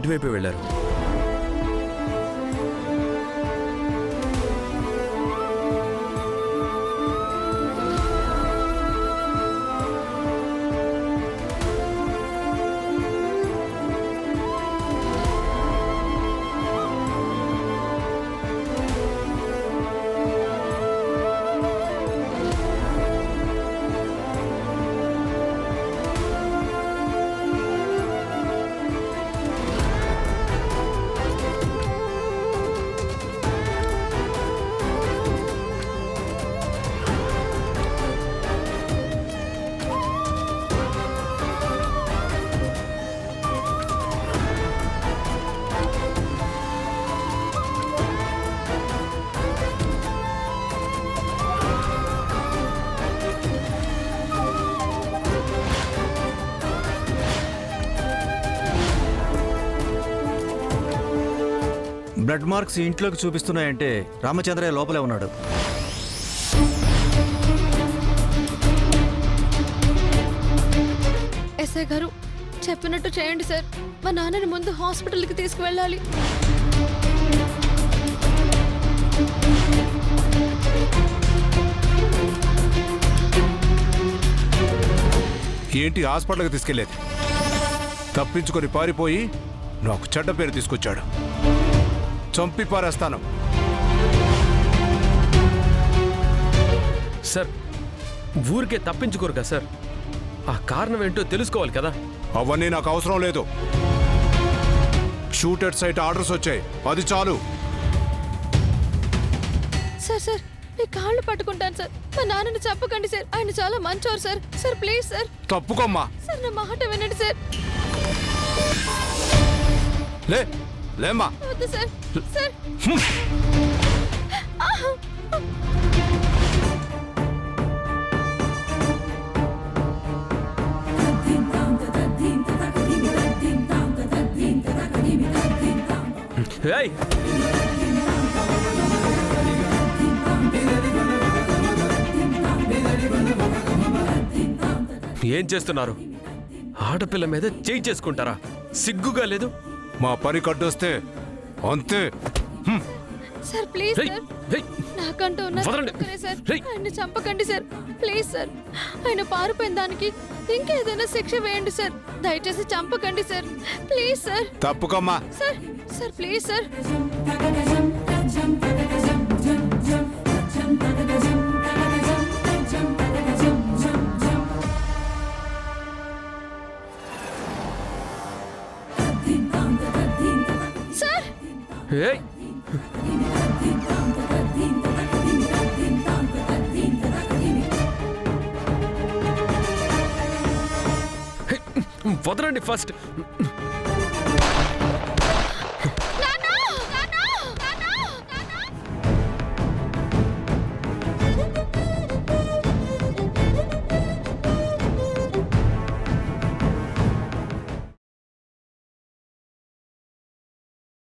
ఇటువైపే వెళ్ళారు. Blood marks ఇంట్లోకి చూపిస్తున్నాయంటే రామచంద్రయ్య లోపలే ఉన్నాడు. ఎస్ఐ గారు చెప్పినట్టు చేయండి సార్. మా నాన్నని ముందు హాస్పిటల్కి తీసుకువెళ్ళాలి. ఏంటి హాస్పిటల్కి తీసుకెళ్లేది? తప్పించుకొని పారిపోయి నాకు చెడ్డ పేరు తీసుకొచ్చాడు. చంపి పారేస్తాను. సార్ ఊరికే తప్పించుకోరు కదా సార్, ఆ కారణం ఏంటో తెలుసుకోవాలి కదా. అవన్నీ నాకు అవసరం లేదు. షూటెడ్ సైట్ ఆర్డర్స్ వచ్చాయి, అది చాలు. సార్ సార్ మీ కాళ్ళు పట్టుకుంటాను సార్. మా నాన్నని చెప్పకండి సార్, ఆయన చాలా మంచోరు సార్. Sir please sir. తప్పుకోమ్మా. సార్ నా మాట వినండి సార్. లేమ్మా. వద్దు సార్. సార్ ఏయ్ ఏం చేస్తున్నారు? ఆడపిల్ల మీద చేయి చేసుకుంటారా? సిగ్గుగా లేదు? మా పని కట్టొస్తే అంతే. సార్ ప్లీజ్ సార్, నాకంటూ ఉన్న సార్, ఆయన్ని చంపకండి సార్. ప్లీజ్ సార్, ఆయన పారిపోయిన దానికి ఇంకేదైనా శిక్ష వేయండి సార్. దయచేసి చంపకండి సార్. Please sir. తప్పుకోమ్మా. Sir sir please sir. Sir ఏయ్ వదలండి ఫస్ట్.